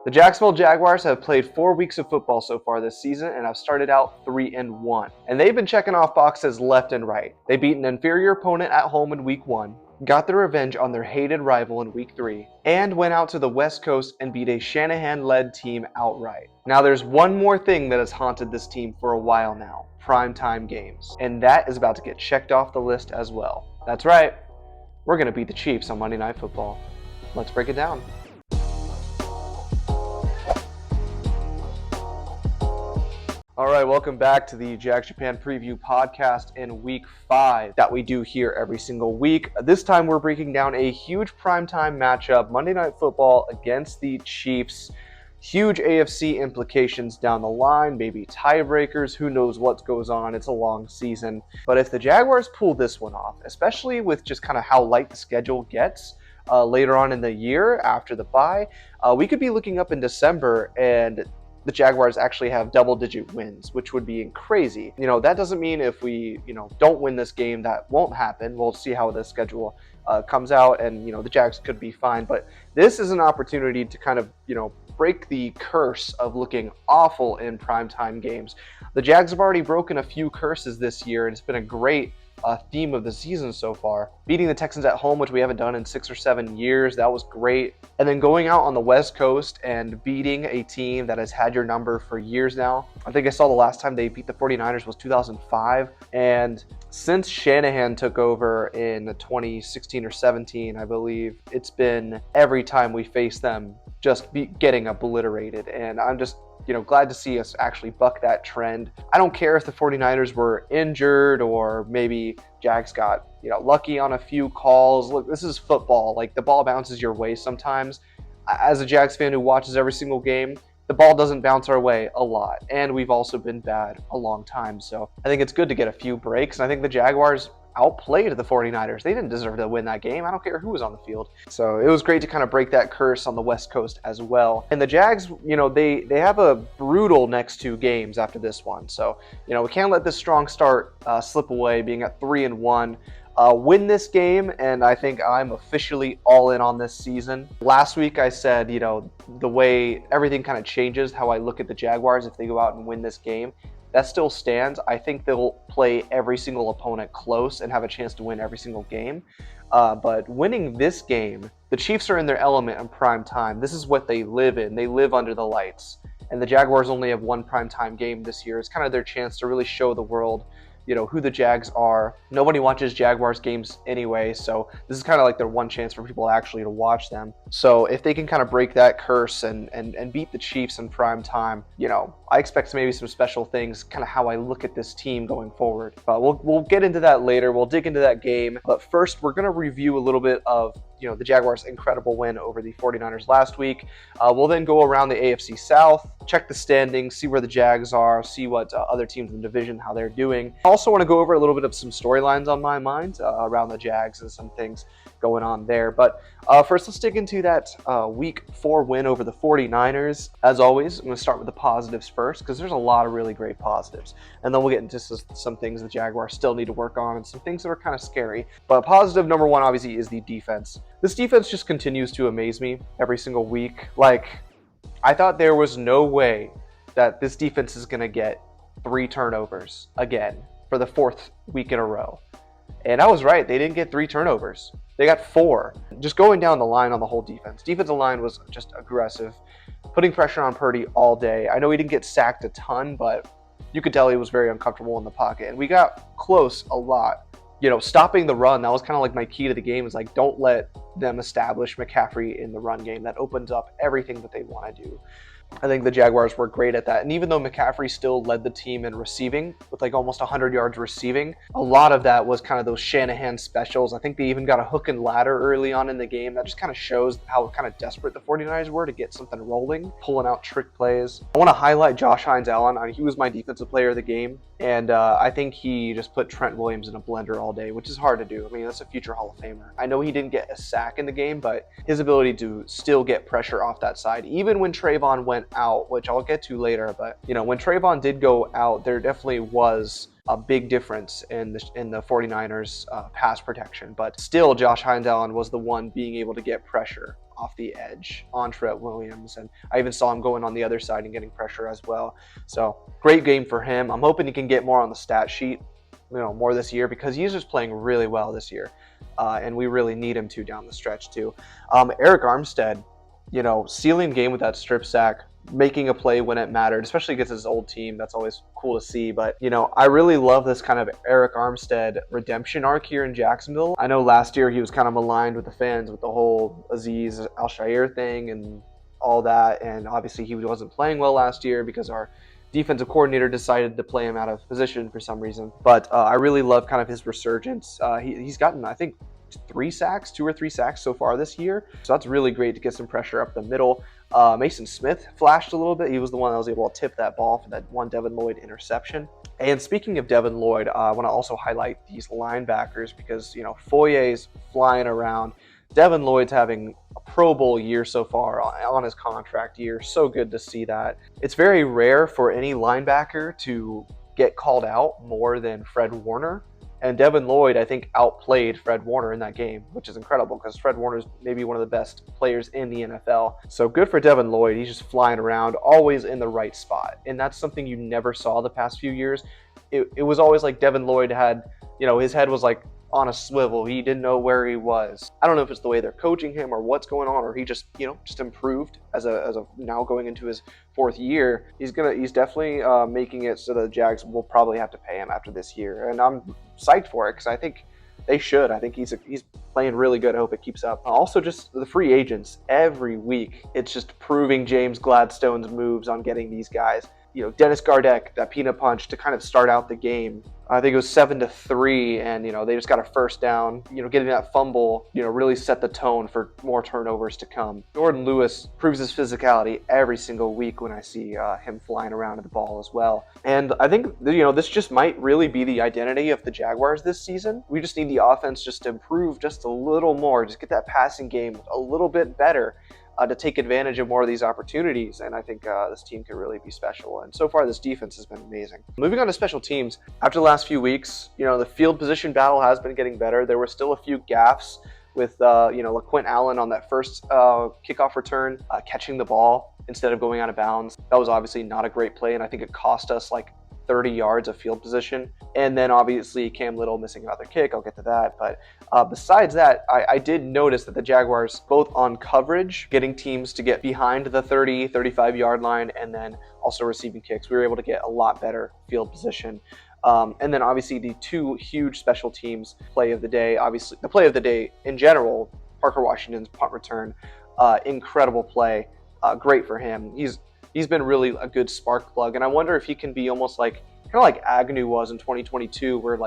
The Jacksonville Jaguars have played 4 weeks of football so far this season and have started out 3-1. And they've been checking off boxes left and right. They beat an inferior opponent at home in week 1, got their revenge on their hated rival in week 3, and went out to the West Coast and beat a Shanahan-led team outright. Now there's one more thing that has haunted this team for a while now: primetime games. And that is about to get checked off the list as well. That's right, we're going to beat the Chiefs on Monday Night Football. Let's break it down. All right, welcome back to the Jags Japan Preview Podcast in Week 5 that we do here every single week. This time we're breaking down a huge primetime matchup, Monday Night Football against the Chiefs. Huge AFC implications down the line, maybe tiebreakers, who knows what goes on. It's a long season. But if the Jaguars pull this one off, especially with just kind of how light the schedule gets later on in the year after the bye, we could be looking up in December and the Jaguars actually have double-digit wins, which would be crazy. That doesn't mean if we, don't win this game, that won't happen. We'll see how the schedule comes out, and, the Jags could be fine. But this is an opportunity to kind of, break the curse of looking awful in primetime games. The Jags have already broken a few curses this year, and it's been a great theme of the season so far. Beating the Texans at home, which we haven't done in 6 or 7 years, that was great. And then going out on the West Coast and beating a team that has had your number for years now. I think I saw the last time they beat the 49ers was 2005. And since Shanahan took over in 2016 or 17, I believe, it's been every time we face them just getting obliterated. And I'm just glad to see us actually buck that trend. I don't care if the 49ers were injured or maybe Jags got, lucky on a few calls. Look, this is football. Like, the ball bounces your way sometimes. As a Jags fan who watches every single game, the ball doesn't bounce our way a lot. And we've also been bad a long time. So I think it's good to get a few breaks. And I think the Jaguars outplayed the 49ers. They didn't deserve to win that game. I don't care who was on the field. So it was great to kind of break that curse on the West Coast as well. And the Jags, they have a brutal next 2 games after this one. So, we can't let this strong start slip away, being at 3-1. Win this game, and I think I'm officially all in on this season. Last week I said, the way everything kind of changes, how I look at the Jaguars if they go out and win this game. That still stands. I think they'll play every single opponent close and have a chance to win every single game. But winning this game, the Chiefs are in their element in prime time. This is what they live in. They live under the lights. And the Jaguars only have one primetime game this year. It's kind of their chance to really show the world, who the Jags are. Nobody watches Jaguars games anyway, so this is kind of like their one chance for people actually to watch them. So if they can kind of break that curse and beat the Chiefs in prime time, I expect maybe some special things, kind of how I look at this team going forward. But we'll get into that later. We'll dig into that game. But first, we're going to review a little bit of the Jaguars' incredible win over the 49ers last week. We'll then go around the AFC South, check the standings, see where the Jags are, see what other teams in the division, how they're doing. I also want to go over a little bit of some storylines on my mind around the Jags and some things going on there. But first, let's dig into that Week 4 win over the 49ers. As always, I'm going to start with the positives first, because there's a lot of really great positives. And then we'll get into some things the Jaguars still need to work on and some things that are kind of scary. But positive number 1, obviously, is the defense. This defense just continues to amaze me every single week. Like, I thought there was no way that this defense is going to get 3 turnovers again for the 4th week in a row. And I was right. They didn't get 3 turnovers. They got 4. Just going down the line on the whole defense. Defensive line was just aggressive, putting pressure on Purdy all day. I know he didn't get sacked a ton, but you could tell he was very uncomfortable in the pocket. And we got close a lot. Stopping the run, that was kind of like my key to the game, is like, don't let them establish McCaffrey in the run game. That opens up everything that they want to do. I think the Jaguars were great at that. And even though McCaffrey still led the team in receiving with like almost 100 yards receiving, a lot of that was kind of those Shanahan specials. I think they even got a hook and ladder early on in the game. That just kind of shows how kind of desperate the 49ers were to get something rolling, pulling out trick plays. I want to highlight Josh Hines-Allen. He was my defensive player of the game. And I think he just put Trent Williams in a blender all day, which is hard to do. I mean, that's a future Hall of Famer. I know he didn't get a sack in the game, but his ability to still get pressure off that side, even when Trayvon went out, which I'll get to later. But, when Trayvon did go out, there definitely was a big difference in the 49ers pass protection. But still, Josh Hines-Allen was the one being able to get pressure off the edge on Trent Williams. And I even saw him going on the other side and getting pressure as well. So great game for him. I'm hoping he can get more on the stat sheet, more this year, because he's just playing really well this year. And we really need him to down the stretch too. Eric Armstead, sealing the game with that strip sack, making a play when it mattered, especially against his old team. That's always cool to see. But, I really love this kind of Eric Armstead redemption arc here in Jacksonville. I know last year he was kind of maligned with the fans with the whole Aziz Al-Shair thing and all that. And obviously he wasn't playing well last year because our defensive coordinator decided to play him out of position for some reason. But I really love kind of his resurgence. He's gotten, I think, 2 or 3 sacks so far this year. So that's really great to get some pressure up the middle. Mason Smith flashed a little bit. He was the one that was able to tip that ball for that one Devin Lloyd interception. And speaking of Devin Lloyd, I want to also highlight these linebackers because, Foyer's flying around. Devin Lloyd's having a Pro Bowl year so far on his contract year. So good to see that. It's very rare for any linebacker to get called out more than Fred Warner. And Devin Lloyd, I think, outplayed Fred Warner in that game, which is incredible because Fred Warner is maybe one of the best players in the NFL. So good for Devin Lloyd. He's just flying around, always in the right spot. And that's something you never saw the past few years. It was always like Devin Lloyd had, his head was like on a swivel. He didn't know where he was. I don't know if it's the way they're coaching him or what's going on, or he just, just improved as a now going into his 4th year. He's definitely making it so the Jags will probably have to pay him after this year. And I'm psyched for it because I think they should. I think he's playing really good. I hope it keeps up. Also, just the free agents every week. It's just proving James Gladstone's moves on getting these guys. Dennis Gardeck, that peanut punch to kind of start out the game. I think it was 7-3, and they just got a first down. Getting that fumble, really set the tone for more turnovers to come. Jordan Lewis proves his physicality every single week when I see him flying around at the ball as well. And I think this just might really be the identity of the Jaguars this season. We just need the offense just to improve just a little more, just get that passing game a little bit better. To take advantage of more of these opportunities, and I think this team could really be special. And so far, this defense has been amazing. Moving on to special teams, after the last few weeks, the field position battle has been getting better. There were still a few gaffes with, LaQuint Allen on that first kickoff return, catching the ball instead of going out of bounds. That was obviously not a great play, and I think it cost us like 30 yards of field position. And then obviously Cam Little missing another kick. I'll get to that. But besides that, I did notice that the Jaguars, both on coverage, getting teams to get behind the 30, 35 yard line, and then also receiving kicks, we were able to get a lot better field position. And then obviously the 2 huge special teams play of the day. Obviously the play of the day in general, Parker Washington's punt return, incredible play, great for him. He's been really a good spark plug, and I wonder if he can be almost like Agnew was in 2022, where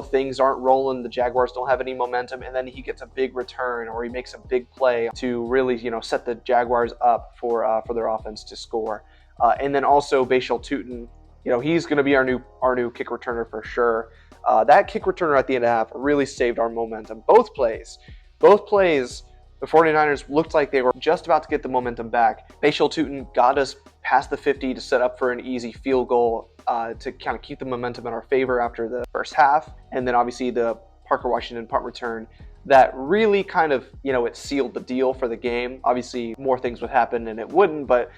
things aren't rolling, the Jaguars don't have any momentum, and then he gets a big return or he makes a big play to really set the Jaguars up for their offense to score. And then also Bashal Tutin, he's going to be our new kick returner for sure. That kick returner at the end of the half really saved our momentum. Both plays. The 49ers looked like they were just about to get the momentum back. Bashal Tutin got us past the 50 to set up for an easy field goal to kind of keep the momentum in our favor after the first half. And then obviously the Parker Washington punt return that really kind of, it sealed the deal for the game. Obviously more things would happen and it wouldn't, but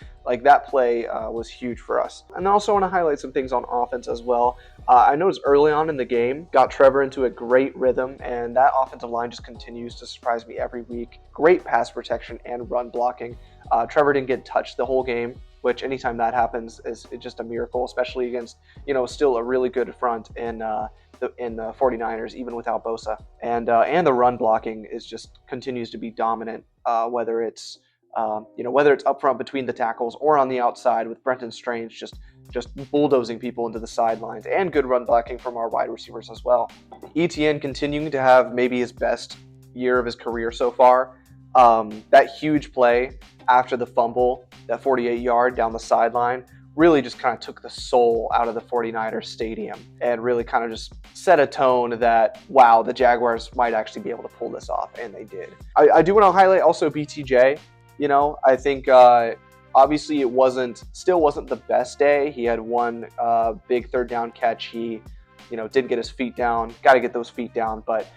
that play was huge for us. And I also want to highlight some things on offense as well. I noticed early on in the game, got Trevor into a great rhythm, and that offensive line just continues to surprise me every week. Great pass protection and run blocking. Trevor didn't get touched the whole game, which anytime that happens is just a miracle, especially against, still a really good front in the 49ers, even without Bosa. And the run blocking continues to be dominant, whether it's up front between the tackles or on the outside with Brenton Strange just bulldozing people into the sidelines, and good run blocking from our wide receivers as well. ETN continuing to have maybe his best year of his career so far. That huge play after the fumble, that 48-yard down the sideline, really just kind of took the soul out of the 49ers stadium and really kind of just set a tone that, wow, the Jaguars might actually be able to pull this off, and they did. I do want to highlight also BTJ. I think obviously it still wasn't the best day. He had one big 3rd down catch. He, didn't get his feet down. Got to get those feet down, but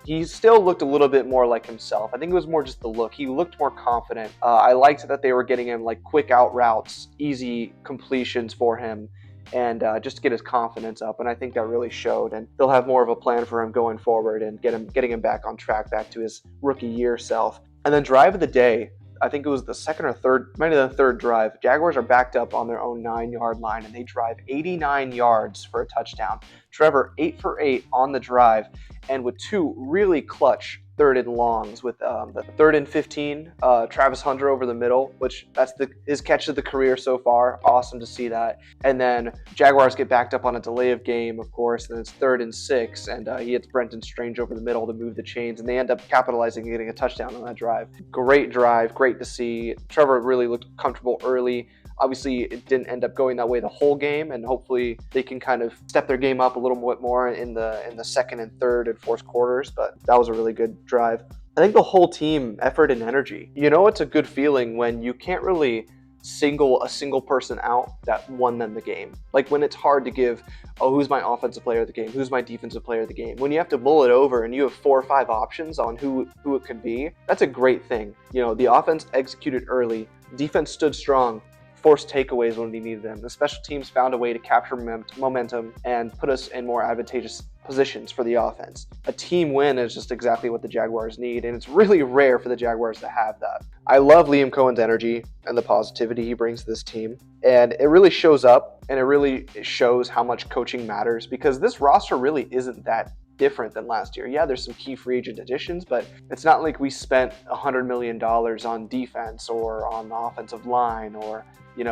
he still looked a little bit more like himself. I think it was more just the look. He looked more confident. I liked that they were getting him like quick out routes, easy completions for him, and just to get his confidence up. And I think that really showed. And they'll have more of a plan for him going forward and getting him back on track, back to his rookie year self. And then drive of the day, I think it was the second or third, maybe the third drive. Jaguars are backed up on their own 9-yard line, and they drive 89 yards for a touchdown. Trevor, 8 for 8 on the drive, and with 2 really clutch third and longs, with the third and 15, Travis Hunter over the middle, which that's his catch of the career so far. Awesome to see that. And then Jaguars get backed up on a delay of game, of course, and then it's 3rd and 6, and he hits Brenton Strange over the middle to move the chains, and they end up capitalizing and getting a touchdown on that drive. Great drive, great to see. Trevor really looked comfortable early. Obviously, it didn't end up going that way the whole game, and hopefully they can kind of step their game up a little bit more in the second and third and fourth quarters, but that was a really good drive. I think the whole team effort and energy. It's a good feeling when you can't really single a single person out that won them the game. Like when it's hard to give, who's my offensive player of the game? Who's my defensive player of the game? When you have to mull it over and you have 4 or 5 options on who it could be, that's a great thing. The offense executed early, defense stood strong, forced takeaways when we needed them. The special teams found a way to capture momentum and put us in more advantageous positions for the offense. A team win is just exactly what the Jaguars need, and it's really rare for the Jaguars to have that. I love Liam Coen's energy and the positivity he brings to this team, and it really shows up, and it really shows how much coaching matters, because this roster really isn't that different than last year. Yeah, there's some key free agent additions, but it's not like we spent $100 million on defense or on the offensive line, or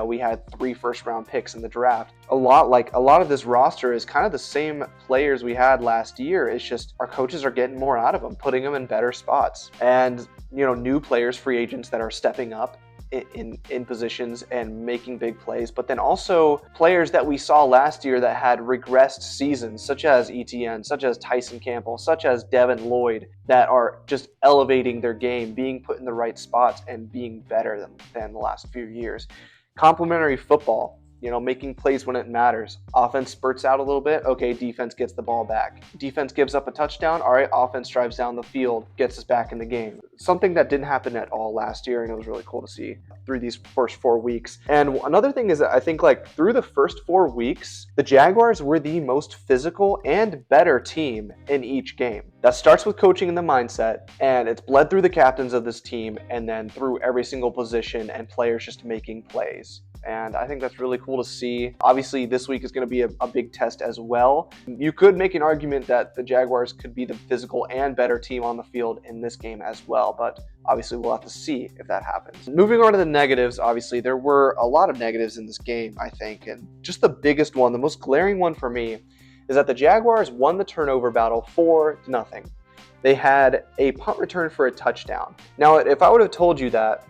we had 3 first-round picks in the draft. A lot of this roster is kind of the same players we had last year. It's just our coaches are getting more out of them, putting them in better spots, and new players, free agents that are stepping up in positions and making big plays, but then also players that we saw last year that had regressed seasons, such as ETN, such as Tyson Campbell, such as Devin Lloyd, that are just elevating their game, being put in the right spots and being better than the last few years. Complementary football, making plays when it matters. Offense spurts out a little bit, okay, defense gets the ball back. Defense gives up a touchdown, all right, offense drives down the field, gets us back in the game. Something that didn't happen at all last year, and it was really cool to see through these first 4 weeks. And another thing is that I think through the first 4 weeks, the Jaguars were the most physical and better team in each game. That starts with coaching and the mindset, and it's bled through the captains of this team, and then through every single position and players just making plays. And I think that's really cool to see. Obviously, this week is going to be a big test as well. You could make an argument that the Jaguars could be the physical and better team on the field in this game as well, but obviously we'll have to see if that happens. Moving on to the negatives, obviously there were a lot of negatives in this game, I think, and just the biggest one, the most glaring one for me, is that the Jaguars won the turnover battle 4-0. They had a punt return for a touchdown. Now, if I would have told you that,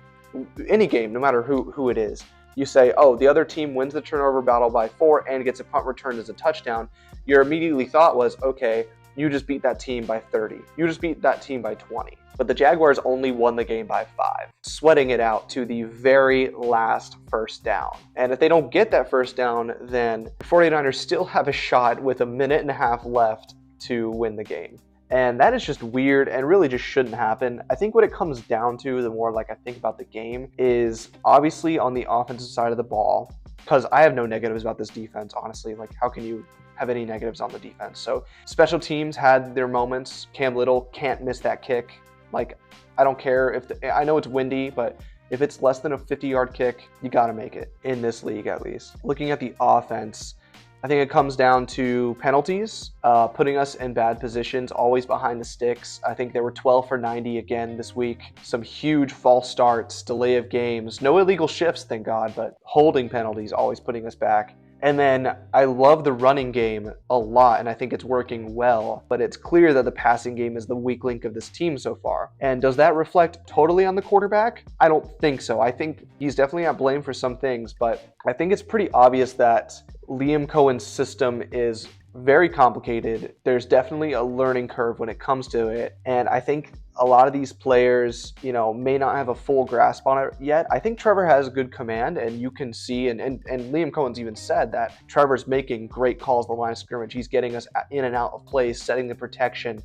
any game, no matter who it is, you say, the other team wins the turnover battle by 4 and gets a punt return as a touchdown, your immediately thought was, okay, you just beat that team by 30. You just beat that team by 20. But the Jaguars only won the game by 5, sweating it out to the very last first down. And if they don't get that first down, then the 49ers still have a shot with 1.5 minutes left to win the game. And that is just weird and really just shouldn't happen. I think what it comes down to, the more I think about the game, is obviously on the offensive side of the ball, because I have no negatives about this defense, honestly. How can you have any negatives on the defense? So special teams had their moments. Cam Little can't miss that kick. I don't care I know it's windy, but if it's less than a 50-yard kick, you got to make it in this league at least. Looking at the offense, I think it comes down to penalties, putting us in bad positions, always behind the sticks. I think they were 12 for 90 again this week. Some huge false starts, delay of games, no illegal shifts, thank God, but holding penalties, always putting us back. And then I love the running game a lot, and I think it's working well, but it's clear that the passing game is the weak link of this team so far. And does that reflect totally on the quarterback? I don't think so. I think he's definitely at blame for some things, but I think it's pretty obvious that Liam Coen's system is very complicated. There's definitely a learning curve when it comes to it, and I think a lot of these players, may not have a full grasp on it yet. I think Trevor has good command, and you can see, and Liam Coen's even said that Trevor's making great calls at the line of scrimmage. He's getting us in and out of plays, setting the protection,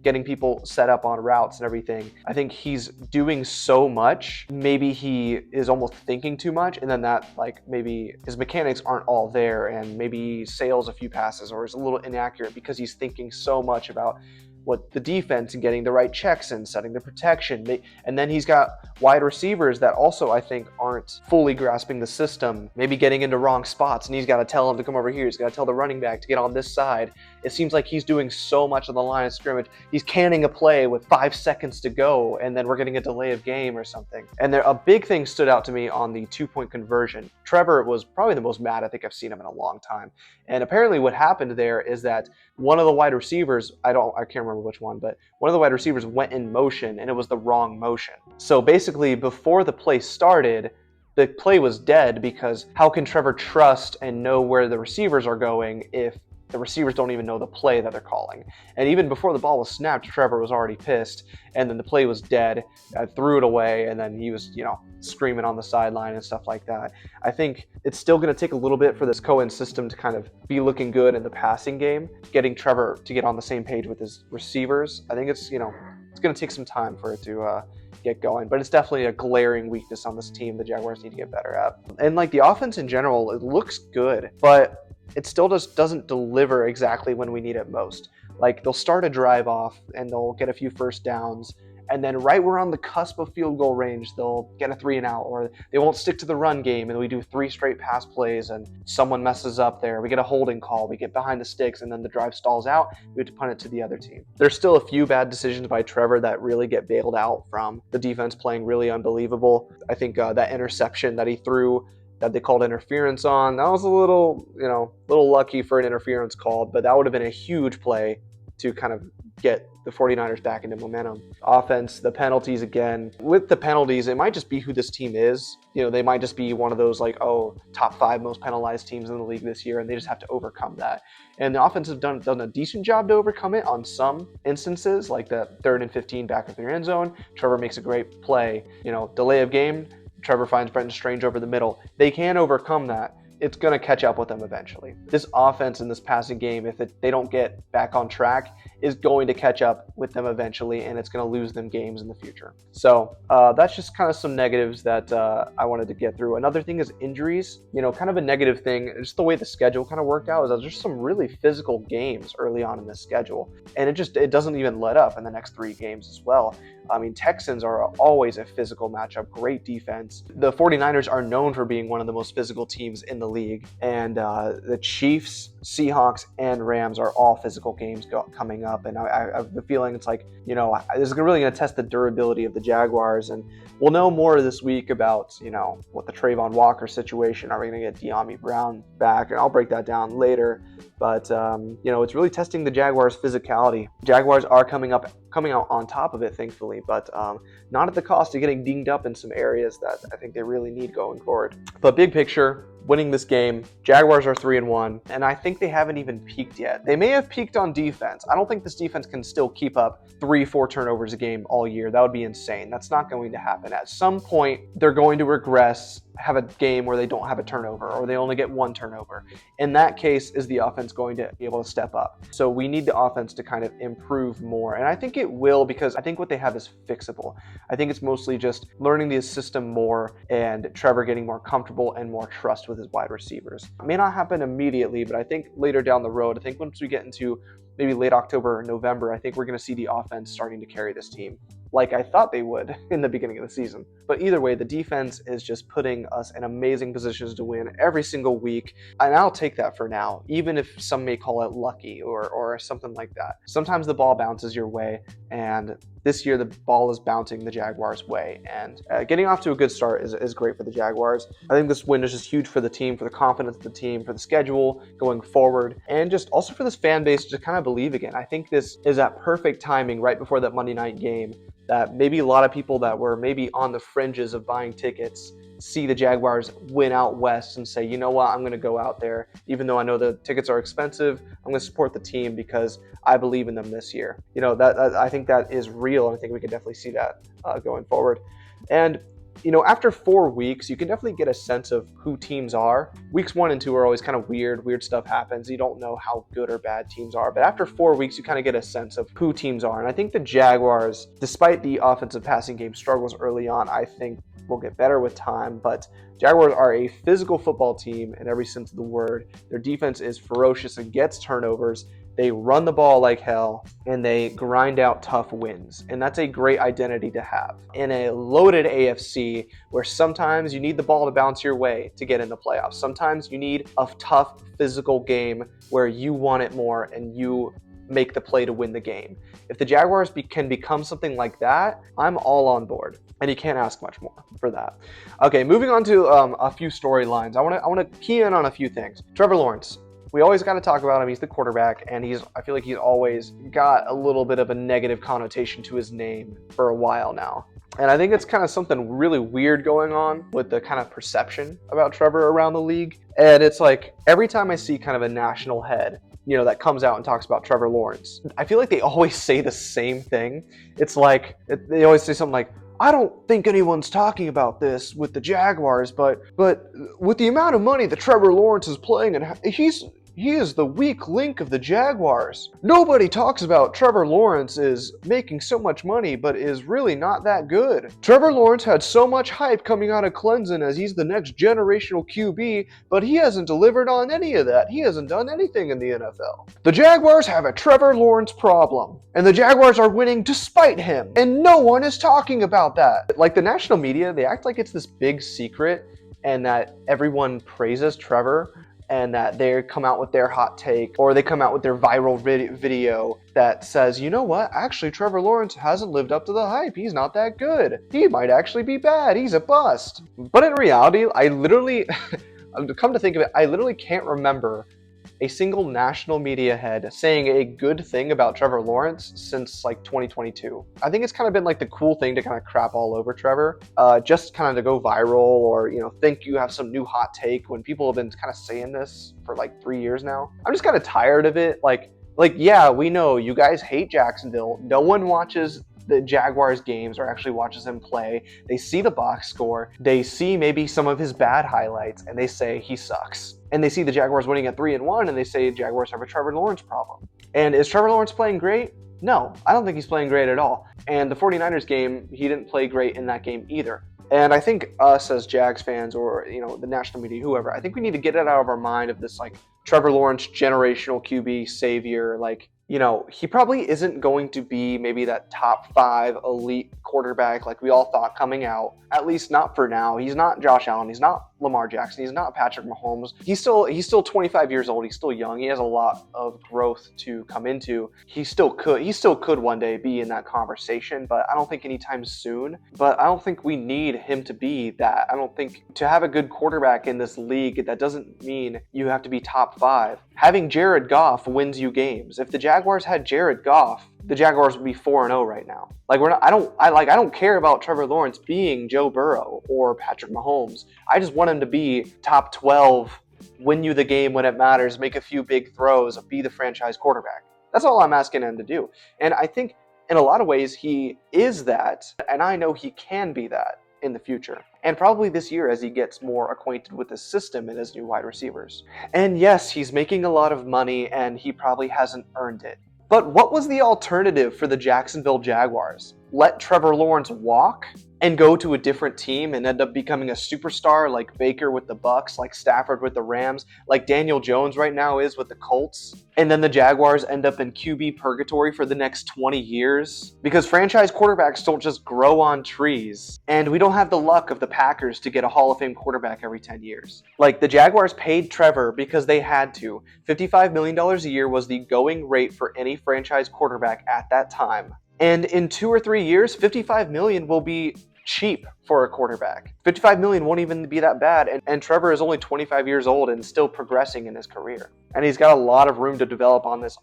getting people set up on routes and everything. I think he's doing so much. Maybe he is almost thinking too much, and then that, maybe his mechanics aren't all there, and maybe he sails a few passes or is a little inaccurate because he's thinking so much about what the defense and getting the right checks and setting the protection. And then he's got wide receivers that also, I think, aren't fully grasping the system, maybe getting into wrong spots, and he's got to tell them to come over here. He's got to tell the running back to get on this side. It seems like he's doing so much on the line of scrimmage. He's canning a play with 5 seconds to go, and then we're getting a delay of game or something. And a big thing stood out to me on the 2-point conversion. Trevor was probably the most mad I think I've seen him in a long time. And apparently what happened there is that one of the wide receivers, I can't remember which one, but one of the wide receivers went in motion, and it was the wrong motion. So basically, before the play started, the play was dead, because how can Trevor trust and know where the receivers are going if the receivers don't even know the play that they're calling? And even before the ball was snapped, Trevor was already pissed, and then the play was dead. I threw it away, and then he was, screaming on the sideline and stuff like that. I think it's still going to take a little bit for this Coen system to kind of be looking good in the passing game, getting Trevor to get on the same page with his receivers. I think it's going to take some time for it to get going, but it's definitely a glaring weakness on this team the Jaguars need to get better at. And the offense in general, it looks good, but it still just doesn't deliver exactly when we need it most. They'll start a drive off and they'll get a few first downs, and then right where on the cusp of field goal range, they'll get a 3-and-out, or they won't stick to the run game, and we do 3 straight pass plays, and someone messes up there. We get a holding call, we get behind the sticks, and then the drive stalls out. We have to punt it to the other team. There's still a few bad decisions by Trevor that really get bailed out from the defense playing really unbelievable. I think that interception that he threw, that they called interference on, that was a little lucky for an interference call, but that would have been a huge play to kind of get the 49ers back into momentum. Offense, the penalties again. With the penalties, it might just be who this team is. They might just be one of those top 5 most penalized teams in the league this year, and they just have to overcome that. And the offense has done a decent job to overcome it on some instances, like the 3rd and 15 back of their end zone. Trevor makes a great play. Delay of game, Trevor finds Brenton Strange over the middle. They can overcome that. It's going to catch up with them eventually. This offense in this passing game, if they don't get back on track, is going to catch up with them eventually, and it's going to lose them games in the future. So that's just kind of some negatives that I wanted to get through. Another thing is injuries. Kind of a negative thing, just the way the schedule kind of worked out, is that there's some really physical games early on in this schedule, and it doesn't even let up in the next 3 games as well. Texans are always a physical matchup, great defense. The 49ers are known for being one of the most physical teams in the league, and the Chiefs, Seahawks, and Rams are all physical games coming up, and I have the feeling it's this is really going to test the durability of the Jaguars, and we'll know more this week about, what the Trayvon Walker situation. Are we going to get De'Ami Brown back? And I'll break that down later. But, it's really testing the Jaguars' physicality. Jaguars are coming out on top of it, thankfully, but not at the cost of getting dinged up in some areas that I think they really need going forward. But big picture, winning this game, Jaguars are 3-1, and I think they haven't even peaked yet. They may have peaked on defense. I don't think this defense can still keep up 3-4 turnovers a game all year. That would be insane. That's not going to happen. At some point, they're going to regress, have a game where they don't have a turnover, or they only get 1 turnover. In that case, is the offense going to be able to step up? So we need the offense to kind of improve more, and I think it will, because I think what they have is fixable. I think it's mostly just learning the system more and Trevor getting more comfortable and more trust with his wide receivers. It may not happen immediately, but I think later down the road, I think once we get into maybe late October or November, I think we're going to see the offense starting to carry this team, like I thought they would in the beginning of the season. But either way, the defense is just putting us in amazing positions to win every single week, and I'll take that for now, even if some may call it lucky or something like that. Sometimes the ball bounces your way, and this year the ball is bouncing the Jaguars' way, and getting off to a good start is great for the Jaguars. I think this win is just huge for the team, for the confidence of the team, for the schedule going forward, and just also for this fan base to kind of believe again. I think this is at perfect timing right before that Monday night game, that maybe a lot of people that were maybe on the fringes of buying tickets see the Jaguars win out west and say, you know what, I'm going to go out there. Even though I know the tickets are expensive, I'm going to support the team because I believe in them this year. That I think that is real, and I think we can definitely see that going forward. And after 4 weeks, you can definitely get a sense of who teams are. Weeks 1 and 2 are always kind of weird stuff happens. You don't know how good or bad teams are. But after 4 weeks, you kind of get a sense of who teams are. And I think the Jaguars, despite the offensive passing game struggles early on, I think will get better with time. But Jaguars are a physical football team in every sense of the word. Their defense is ferocious and gets turnovers. They run the ball like hell, and they grind out tough wins. And that's a great identity to have in a loaded AFC where sometimes you need the ball to bounce your way to get in the playoffs. Sometimes you need a tough physical game where you want it more and you make the play to win the game. If the Jaguars can become something like that, I'm all on board. And you can't ask much more for that. Okay, moving on to a few storylines. I want to key in on a few things. Trevor Lawrence. We always got to talk about him. He's the quarterback, and I feel like he's always got a little bit of a negative connotation to his name for a while now. And I think it's kind of something really weird going on with the kind of perception about Trevor around the league. And it's like every time I see kind of a national head, that comes out and talks about Trevor Lawrence, I feel like they always say the same thing. It's like they always say something like, I don't think anyone's talking about this with the Jaguars, but with the amount of money that Trevor Lawrence is playing, and he is the weak link of the Jaguars. Nobody talks about Trevor Lawrence is making so much money, but is really not that good. Trevor Lawrence had so much hype coming out of Clemson as he's the next generational QB, but he hasn't delivered on any of that. He hasn't done anything in the NFL. The Jaguars have a Trevor Lawrence problem, and the Jaguars are winning despite him, and no one is talking about that. Like the national media, they act like it's this big secret and that everyone praises Trevor, and that they come out with their hot take, or they come out with their viral video that says, you know what, actually Trevor Lawrence hasn't lived up to the hype. He's not that good. He might actually be bad. He's a bust. But in reality, I literally, come to think of it, I literally can't remember a single national media head saying a good thing about Trevor Lawrence since like 2022. I think it's kind of been like the cool thing to kind of crap all over Trevor, just kind of to go viral or, think you have some new hot take when people have been kind of saying this for like 3 years now. I'm just kind of tired of it. Like, yeah, we know you guys hate Jacksonville. No one watches the Jaguars games or actually watches him play. They see the box score. They see maybe some of his bad highlights and they say he sucks. And they see the Jaguars winning at 3-1 and they say Jaguars have a Trevor Lawrence problem. And is Trevor Lawrence playing great? No, I don't think he's playing great at all. And the 49ers game, he didn't play great in that game either. And I think us as Jags fans or, the national media, whoever, I think we need to get it out of our mind of this like Trevor Lawrence generational QB savior. Like, he probably isn't going to be maybe that top 5 elite quarterback like we all thought coming out, at least not for now. He's not Josh Allen. He's not Lamar Jackson. He's not Patrick Mahomes. He's still 25 years old. He's still young. He has a lot of growth to come into. He still could one day be in that conversation, but I don't think anytime soon. But I don't think we need him to be that. I don't think to have a good quarterback in this league, that doesn't mean you have to be top 5. Having Jared Goff wins you games. If the Jaguars had Jared Goff, the Jaguars would be 4-0 right now. Like I don't care about Trevor Lawrence being Joe Burrow or Patrick Mahomes. I just want him to be top 12, win you the game when it matters, make a few big throws, be the franchise quarterback. That's all I'm asking him to do. And I think in a lot of ways he is that, and I know he can be that in the future. And probably this year as he gets more acquainted with the system and his new wide receivers. And yes, he's making a lot of money and he probably hasn't earned it. But what was the alternative for the Jacksonville Jaguars? Let Trevor Lawrence walk and go to a different team and end up becoming a superstar like Baker with the Bucks, like Stafford with the Rams, like Daniel Jones right now is with the Colts. And then the Jaguars end up in QB purgatory for the next 20 years. Because franchise quarterbacks don't just grow on trees. And we don't have the luck of the Packers to get a Hall of Fame quarterback every 10 years. Like the Jaguars paid Trevor because they had to. $55 million a year was the going rate for any franchise quarterback at that time. And in 2 or 3 years, $55 million will be cheap for a quarterback. $55 million won't even be that bad, and Trevor is only 25 years old and still progressing in his career. And he's got a lot of room to develop on this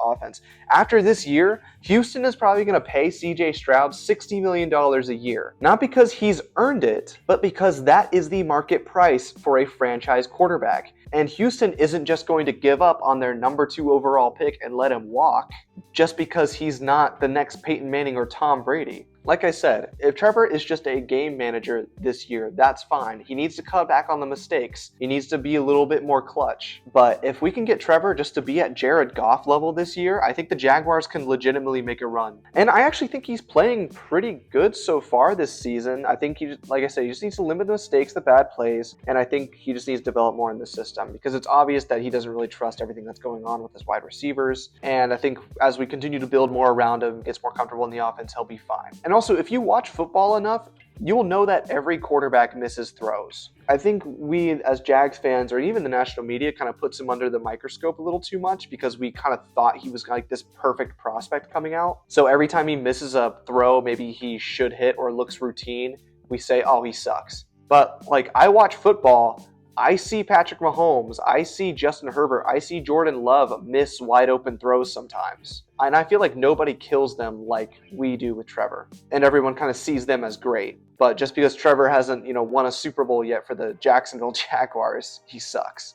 offense. After this year, Houston is probably going to pay CJ Stroud $60 million a year. Not because he's earned it, but because that is the market price for a franchise quarterback. And Houston isn't just going to give up on their number 2 overall pick and let him walk just because he's not the next Peyton Manning or Tom Brady. Like I said, if Trevor is just a game manager this year, that's fine. He needs to cut back on the mistakes. He needs to be a little bit more clutch. But if we can get Trevor just to be at Jared Goff level this year, I think the Jaguars can legitimately make a run. And I actually think he's playing pretty good so far this season. I think he, like I said, he just needs to limit the mistakes, the bad plays, and I think he just needs to develop more in the system because it's obvious that he doesn't really trust everything that's going on with his wide receivers. And I think as we continue to build more around him, gets more comfortable in the offense, he'll be fine. And also, if you watch football enough, you will know that every quarterback misses throws. I think we as Jags fans, or even the national media, kind of puts him under the microscope a little too much because we kind of thought he was like this perfect prospect coming out. So every time he misses a throw, maybe he should hit or looks routine, we say, oh, he sucks. But like, I watch football, I see Patrick Mahomes, I see Justin Herbert, I see Jordan Love miss wide open throws sometimes. And I feel like nobody kills them like we do with Trevor. And everyone kind of sees them as great. But just because Trevor hasn't, won a Super Bowl yet for the Jacksonville Jaguars, he sucks,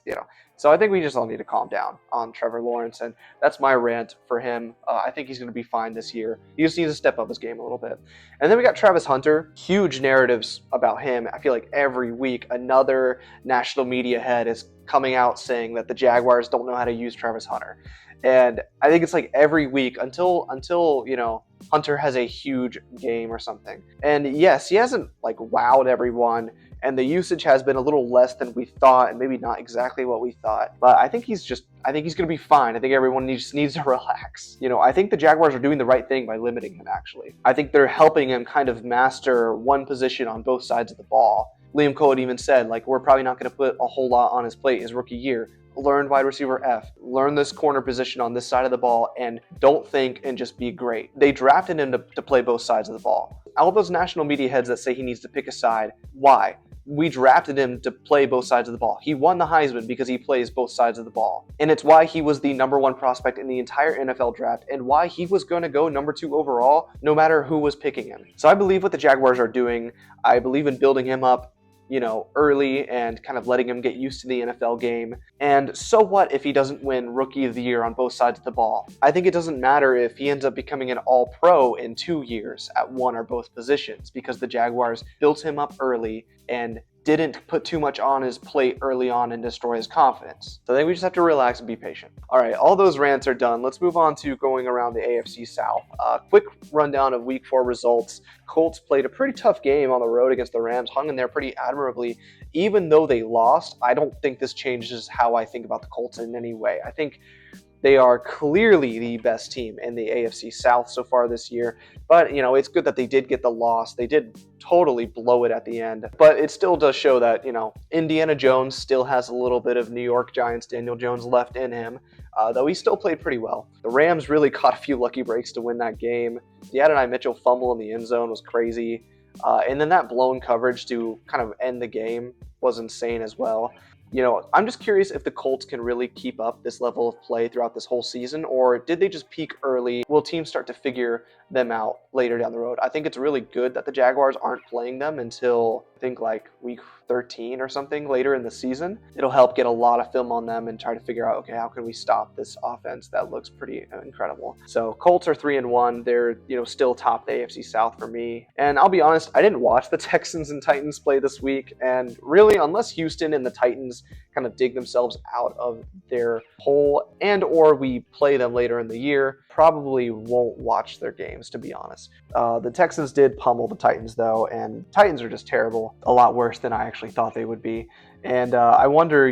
So I think we just all need to calm down on Trevor Lawrence, and that's my rant for him. I think he's going to be fine this year. He just needs to step up his game a little bit. And then we got Travis Hunter. Huge narratives about him. I feel like every week another national media head is coming out saying that the Jaguars don't know how to use Travis Hunter. And I think it's like every week until Hunter has a huge game or something. And yes, he hasn't like wowed everyone, and the usage has been a little less than we thought, and maybe not exactly what we thought. But I think he's going to be fine. I think everyone just needs to relax. I think the Jaguars are doing the right thing by limiting him, actually. I think they're helping him kind of master one position on both sides of the ball. Liam Coen even said, we're probably not going to put a whole lot on his plate his rookie year. Learn wide receiver F, learn this corner position on this side of the ball, and don't think and just be great. They drafted him to play both sides of the ball. All those national media heads that say he needs to pick a side, why? We drafted him to play both sides of the ball. He won the Heisman because he plays both sides of the ball. And it's why he was the number 1 prospect in the entire NFL draft and why he was going to go number 2 overall no matter who was picking him. So I believe what the Jaguars are doing. I believe in building him up early and kind of letting him get used to the NFL game. And so what if he doesn't win Rookie of the Year on both sides of the ball? I think it doesn't matter if he ends up becoming an All-Pro in 2 years at one or both positions because the Jaguars built him up early and didn't put too much on his plate early on and destroy his confidence. So I think we just have to relax and be patient. All right, all those rants are done. Let's move on to going around the AFC South. Quick rundown of Week 4 results. Colts played a pretty tough game on the road against the Rams, hung in there pretty admirably. Even though they lost, I don't think this changes how I think about the Colts in any way. I think they are clearly the best team in the AFC South so far this year. But, it's good that they did get the loss. They did totally blow it at the end. But it still does show that, Indiana Jones still has a little bit of New York Giants Daniel Jones left in him, though he still played pretty well. The Rams really caught a few lucky breaks to win that game. The Adonai Mitchell fumble in the end zone was crazy. And then that blown coverage to kind of end the game was insane as well. I'm just curious if the Colts can really keep up this level of play throughout this whole season, or did they just peak early? Will teams start to figure them out later down the road? I think it's really good that the Jaguars aren't playing them until I think like week 13 or something later in the season. It'll help get a lot of film on them and try to figure out, okay, how can we stop this offense that looks pretty incredible? So Colts are 3-1. They're, still top the AFC South for me. And I'll be honest, I didn't watch the Texans and Titans play this week. And really, unless Houston and the Titans kind of dig themselves out of their hole and or we play them later in the year, probably won't watch their games, to be honest. The Texans did pummel the Titans, though, and Titans are just terrible. A lot worse than I actually thought they would be. And I wonder,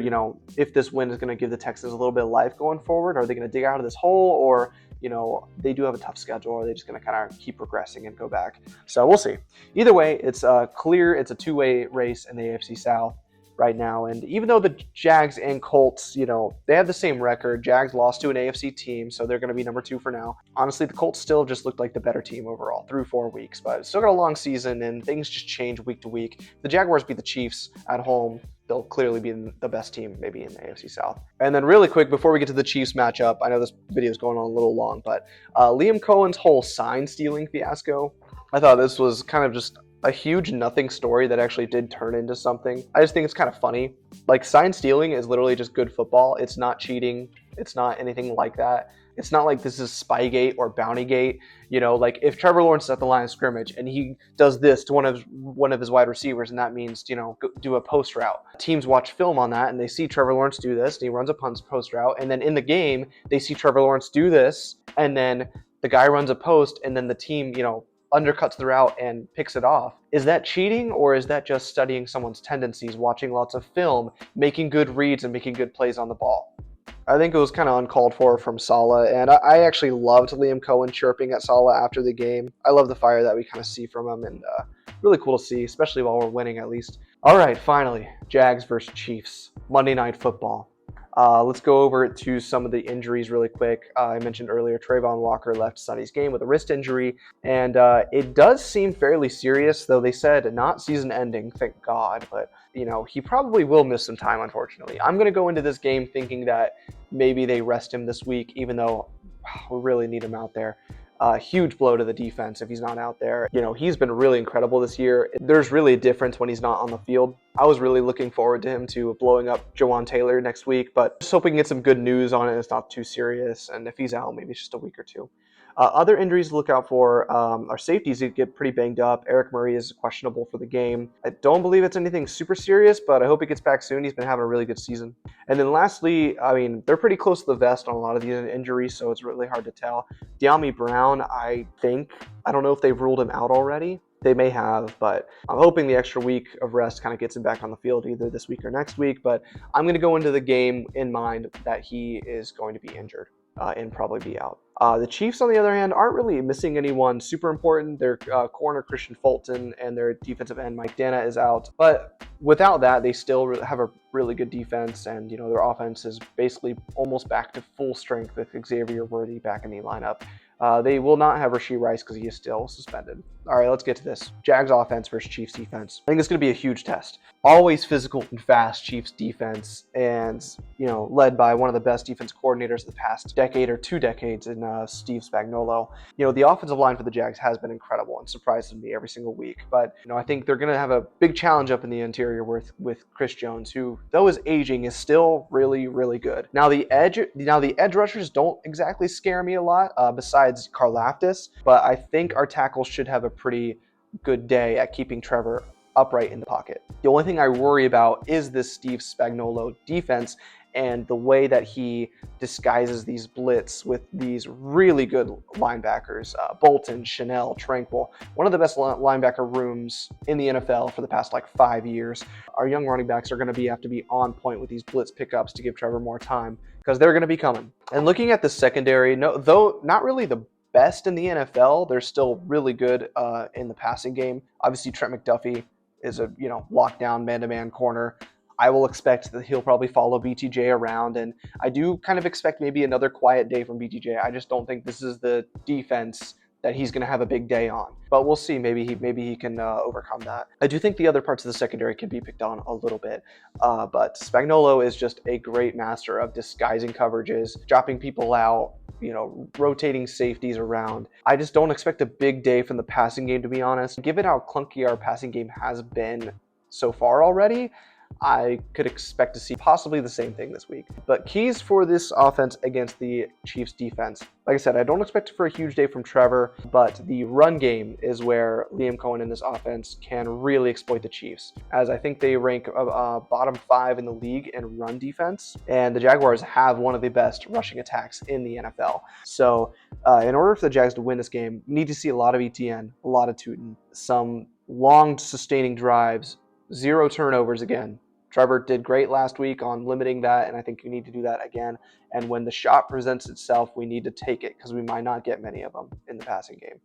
if this win is going to give the Texans a little bit of life going forward. Are they going to dig out of this hole, or, they do have a tough schedule, or are they just going to kind of keep progressing and go back? So we'll see. Either way, it's clear it's a two-way race in the AFC South. right now. And even though the Jags and Colts, they have the same record, Jags lost to an AFC team, so they're going to be number 2 for now. Honestly, the Colts still just looked like the better team overall through 4 weeks, but still got a long season and things just change week to week. If the Jaguars beat the Chiefs at home, they'll clearly be the best team maybe in the AFC South. And then really quick, before we get to the Chiefs matchup, I know this video is going on a little long, but Liam Coen's whole sign stealing fiasco, I thought this was kind of just a huge nothing story that actually did turn into something. I just think it's kind of funny. Like, sign stealing is literally just good football. It's not cheating. It's not anything like that. It's not like this is Spygate or Bountygate. Like if Trevor Lawrence is at the line of scrimmage and he does this to one of his wide receivers, and that means, do a post route. Teams watch film on that and they see Trevor Lawrence do this and he runs a post route. And then in the game, they see Trevor Lawrence do this and then the guy runs a post and then the team, undercuts the route and picks it off. Is that cheating, or is that just studying someone's tendencies, watching lots of film, making good reads and making good plays on the ball? I think it was kind of uncalled for from Saleh, and I actually loved Liam Coen chirping at Saleh after the game. I love the fire that we kind of see from him, and really cool to see, especially while we're winning at least. All right, finally, Jags versus Chiefs, Monday Night Football. Let's go over to some of the injuries really quick. I mentioned earlier Trayvon Walker left Sunday's game with a wrist injury, and it does seem fairly serious, though they said not season-ending, thank God, but he probably will miss some time, unfortunately. I'm going to go into this game thinking that maybe they rest him this week, even though we really need him out there. Huge blow to the defense if he's not out there. He's been really incredible this year. There's really a difference when he's not on the field. I was really looking forward to him to blowing up Jawan Taylor next week, but just hoping to get some good news on it. It's not too serious, and if he's out, maybe it's just a week or two. Other injuries to look out for are safeties that get pretty banged up. Eric Murray is questionable for the game. I don't believe it's anything super serious, but I hope he gets back soon. He's been having a really good season. And then lastly, they're pretty close to the vest on a lot of these injuries, so it's really hard to tell. Dyami Brown, I don't know if they've ruled him out already. They may have, but I'm hoping the extra week of rest kind of gets him back on the field either this week or next week. But I'm going to go into the game in mind that he is going to be injured and probably be out. The Chiefs, on the other hand, aren't really missing anyone super important. Their corner, Christian Fulton, and their defensive end, Mike Dana, is out. But without that, they still have a really good defense, and their offense is basically almost back to full strength with Xavier Worthy back in the lineup. They will not have Rashee Rice because he is still suspended. All right, let's get to this. Jags offense versus Chiefs defense. I think it's going to be a huge test. Always physical and fast Chiefs defense, and led by one of the best defense coordinators of the past decade or 2 decades in Steve Spagnuolo. The offensive line for the Jags has been incredible and surprises me every single week. But I think they're going to have a big challenge up in the interior with Chris Jones, who, though is aging, is still really, really good. Now the edge rushers don't exactly scare me a lot, besides Karlaftis, but I think our tackles should have a pretty good day at keeping Trevor upright in the pocket. The only thing I worry about is this Steve Spagnuolo defense and the way that he disguises these blitz with these really good linebackers, Bolton, Chanel, Tranquil, one of the best linebacker rooms in the NFL for the past 5 years. Our young running backs are going to have to be on point with these blitz pickups to give Trevor more time, because they're going to be coming. And looking at the secondary, though not really the best in the NFL, they're still really good in the passing game. Obviously, Trent McDuffie is a lockdown man-to-man corner. I will expect that he'll probably follow BTJ around, and I do kind of expect maybe another quiet day from BTJ. I just don't think this is the defense that he's going to have a big day on. But we'll see. Maybe he can overcome that. I do think the other parts of the secondary can be picked on a little bit. But Spagnuolo is just a great master of disguising coverages, dropping people out, rotating safeties around. I just don't expect a big day from the passing game, to be honest. Given how clunky our passing game has been so far already, I could expect to see possibly the same thing this week. But keys for this offense against the Chiefs defense. Like I said, I don't expect for a huge day from Trevor, but the run game is where Liam Coen and this offense can really exploit the Chiefs, as I think they rank bottom 5 in the league in run defense, and the Jaguars have one of the best rushing attacks in the NFL. So in order for the Jags to win this game, you need to see a lot of ETN, a lot of Tootin, some long sustaining drives, 0 turnovers again. Trevor did great last week on limiting that, and I think you need to do that again. And when the shot presents itself, we need to take it, because we might not get many of them in the passing game.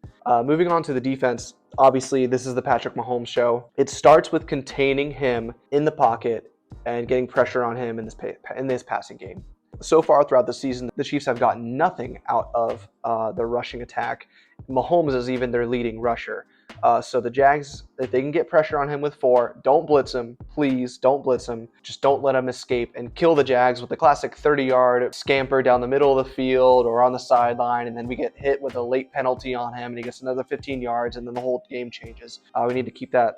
Moving on to the defense, obviously this is the Patrick Mahomes show. It starts with containing him in the pocket and getting pressure on him in this passing game. So far throughout the season, the Chiefs have gotten nothing out of the rushing attack. Mahomes is even their leading rusher. So the Jags, if they can get pressure on him with 4, don't blitz him. Please don't blitz him. Just don't let him escape and kill the Jags with the classic 30-yard scamper down the middle of the field or on the sideline, and then we get hit with a late penalty on him and he gets another 15 yards and then the whole game changes. We need to keep that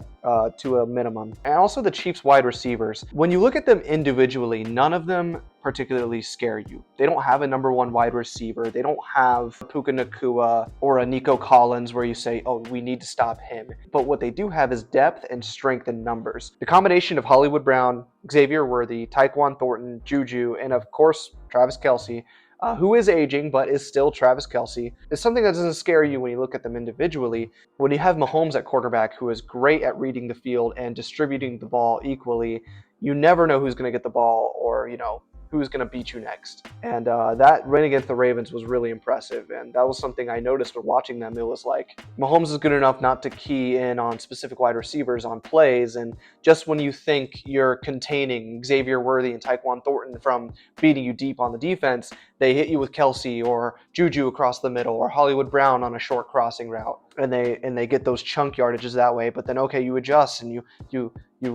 to a minimum. And also the Chiefs wide receivers. When you look at them individually, none of them particularly scare you. They don't have a number 1 wide receiver. They don't have Puka Nacua or a Nico Collins where you say, oh, we need to stop him. But what they do have is depth and strength in numbers. The combination of Hollywood Brown, Xavier Worthy, Tyquan Thornton, Juju, and of course, Travis Kelce, who is aging but is still Travis Kelce, is something that doesn't scare you when you look at them individually. When you have Mahomes at quarterback, who is great at reading the field and distributing the ball equally, you never know who's going to get the ball or, who's going to beat you next. And that win against the Ravens was really impressive. And that was something I noticed when watching them. It was like Mahomes is good enough not to key in on specific wide receivers on plays. And just when you think you're containing Xavier Worthy and Tyquan Thornton from beating you deep on the defense, they hit you with Kelce or Juju across the middle or Hollywood Brown on a short crossing route. And they get those chunk yardages that way. But then, okay, you adjust and you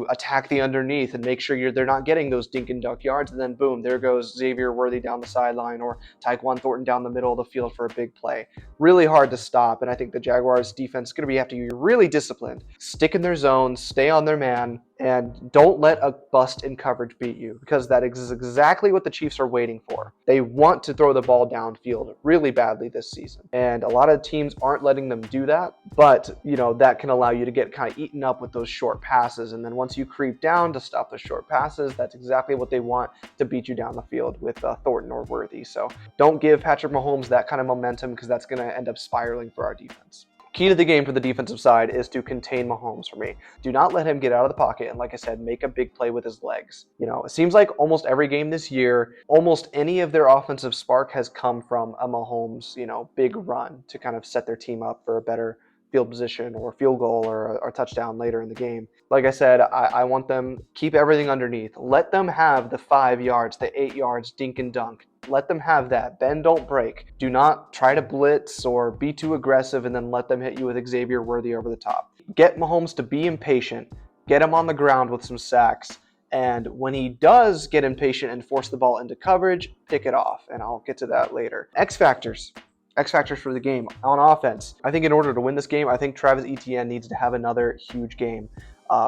attack the underneath and make sure they're not getting those dink and duck yards, and then boom, there goes Xavier Worthy down the sideline or Tyquan Thornton down the middle of the field for a big play. Really hard to stop, and I think the Jaguars defense is going to have to be really disciplined. Stick in their zones, stay on their man, and don't let a bust in coverage beat you, because that is exactly what the Chiefs are waiting for. They want to throw the ball downfield really badly this season, and a lot of teams aren't letting them do that, but that can allow you to get kind of eaten up with those short passes, and then once you creep down to stop the short passes, that's exactly what they want to beat you down the field with Thornton or Worthy. So don't give Patrick Mahomes that kind of momentum, because that's going to end up spiraling for our defense. Key to the game for the defensive side is to contain Mahomes for me. Do not let him get out of the pocket and, like I said, make a big play with his legs. It seems like almost every game this year, almost any of their offensive spark has come from a Mahomes, big run to kind of set their team up for a better field position or field goal or a touchdown later in the game. Like I said, I want them keep everything underneath. Let them have the 5 yards, the 8 yards, dink and dunk. Let them have that. Bend, don't break. Do not try to blitz or be too aggressive and then let them hit you with Xavier Worthy over the top. Get Mahomes to be impatient. Get him on the ground with some sacks. And when he does get impatient and force the ball into coverage, pick it off. And I'll get to that later. X factors for the game on offense. I think in order to win this game, I think Travis Etienne needs to have another huge game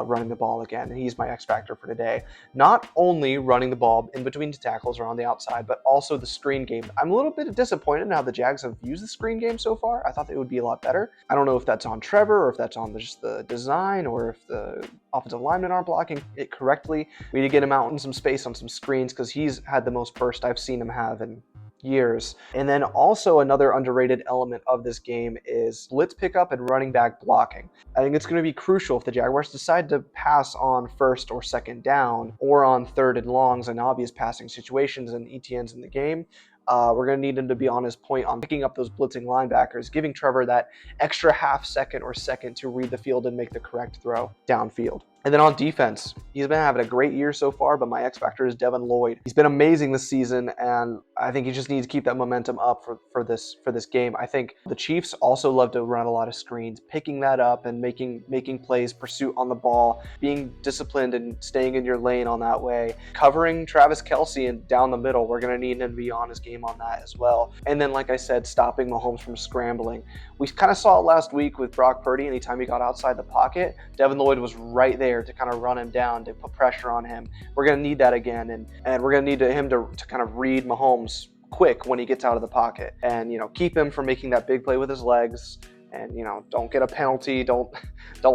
running the ball again. And he's my X factor for today. Not only running the ball in between the tackles or on the outside, but also the screen game. I'm a little bit disappointed in how the Jags have used the screen game so far. I thought it would be a lot better. I don't know if that's on Trevor or if that's on just the design or if the offensive linemen aren't blocking it correctly. We need to get him out in some space on some screens, because he's had the most burst I've seen him have in years. And then also another underrated element of this game is blitz pickup and running back blocking. I think it's going to be crucial if the Jaguars decide to pass on first or second down or on third and longs and obvious passing situations and ETNs in the game. We're going to need him to be on his point on picking up those blitzing linebackers, giving Trevor that extra half second or second to read the field and make the correct throw downfield. And then on defense, he's been having a great year so far, but my X factor is Devin Lloyd. He's been amazing this season, and I think he just needs to keep that momentum up for this game. I think the Chiefs also love to run a lot of screens, picking that up and making plays, pursuit on the ball, being disciplined and staying in your lane on that way. Covering Travis Kelce and down the middle, we're going to need him to be on his game on that as well. And then, like I said, stopping Mahomes from scrambling. We kind of saw it last week with Brock Purdy. Anytime he got outside the pocket, Devin Lloyd was right there to kind of run him down, to put pressure on him. We're going to need that again, and we're going to need him to kind of read Mahomes quick when he gets out of the pocket, and keep him from making that big play with his legs, and don't get a penalty, don't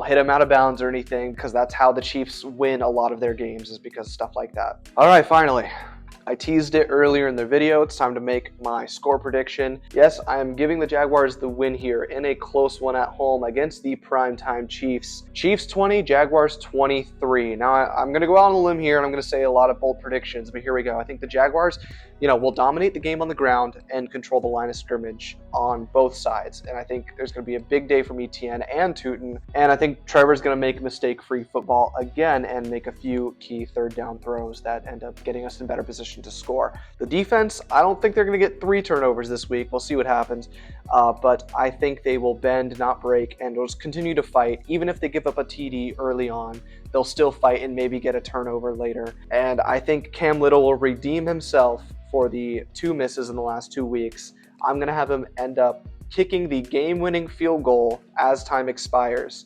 hit him out of bounds or anything, because that's how the Chiefs win a lot of their games, is because of stuff like that. All right, finally, I teased it earlier in the video. It's time to make my score prediction. Yes, I am giving the Jaguars the win here in a close one at home against the primetime Chiefs. Chiefs 20, Jaguars 23. Now, I'm going to go out on a limb here, and I'm going to say a lot of bold predictions, but here we go. I think the Jaguars, will dominate the game on the ground and control the line of scrimmage on both sides. And I think there's going to be a big day from Etienne and Tootin. And I think Trevor's going to make mistake-free football again and make a few key third down throws that end up getting us in better position to score. The defense, I don't think they're going to get 3 turnovers this week. We'll see what happens. But I think they will bend, not break, and will just continue to fight. Even if they give up a TD early on, they'll still fight and maybe get a turnover later. And I think Cam Little will redeem himself for the 2 misses in the last 2 weeks. I'm going to have him end up kicking the game-winning field goal as time expires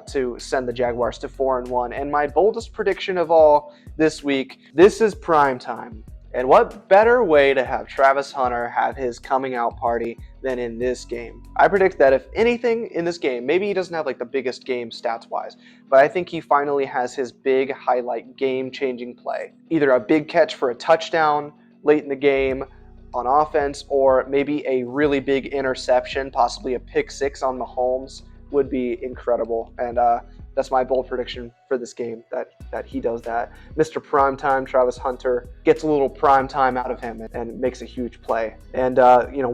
to send the Jaguars to 4-1. And my boldest prediction of all this week, this is prime time. And what better way to have Travis Hunter have his coming out party than in this game? I predict that if anything in this game, maybe he doesn't have like the biggest game stats-wise, but I think he finally has his big highlight game-changing play. Either a big catch for a touchdown late in the game on offense, or maybe a really big interception, possibly a pick 6 on Mahomes would be incredible. And that's my bold prediction for this game, that he does that. Mr. Primetime, Travis Hunter, gets a little prime time out of him and makes a huge play. And,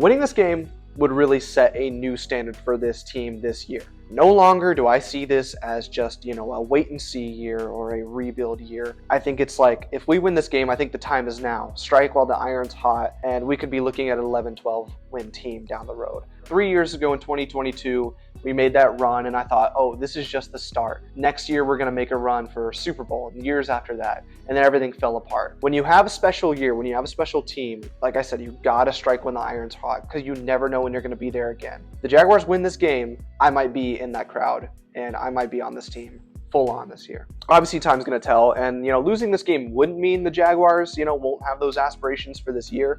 winning this game would really set a new standard for this team this year. No longer do I see this as just, a wait-and-see year or a rebuild year. I think it's like, if we win this game, I think the time is now. Strike while the iron's hot, and we could be looking at an 11-12 win team down the road. 3 years ago in 2022, we made that run, and I thought, oh, this is just the start. Next year, we're going to make a run for Super Bowl, and years after that, and then everything fell apart. When you have a special year, when you have a special team, like I said, you got to strike when the iron's hot, because you never know when you're going to be there again. The Jaguars win this game, I might be in that crowd, and I might be on this team full on this year. Obviously, time's going to tell, and, losing this game wouldn't mean the Jaguars, won't have those aspirations for this year.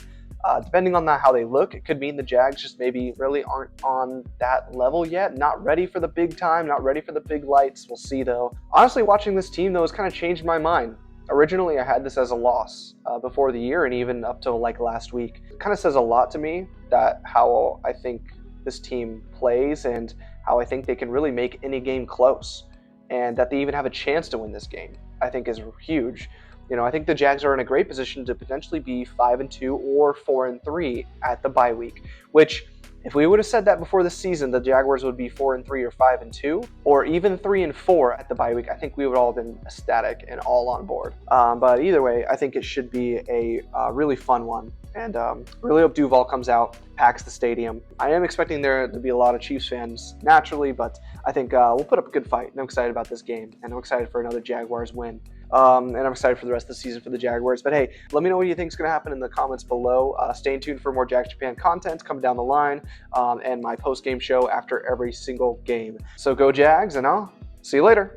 Depending on how they look, it could mean the Jags just maybe really aren't on that level yet, not ready for the big time, not ready for the big lights. We'll see, though. Honestly, watching this team, though, has kind of changed my mind. Originally, I had this as a loss before the year and even up till last week. It kind of says a lot to me that how I think this team plays and how I think they can really make any game close, and that they even have a chance to win this game, I think is huge. I think the Jags are in a great position to potentially be 5-2 or 4-3 at the bye week, which, if we would have said that before the season, the Jaguars would be 4-3 or 5-2, or even 3-4 at the bye week, I think we would all have been ecstatic and all on board. But either way, I think it should be a really fun one. And really hope Duval comes out, packs the stadium. I am expecting there to be a lot of Chiefs fans naturally, but I think we'll put up a good fight. And I'm excited about this game, and I'm excited for another Jaguars win. And I'm excited for the rest of the season for the Jaguars. But hey, let me know what you think is going to happen in the comments below. Stay tuned for more Jags Japan content coming down the line, and my post-game show after every single game. So go Jags, and I'll see you later.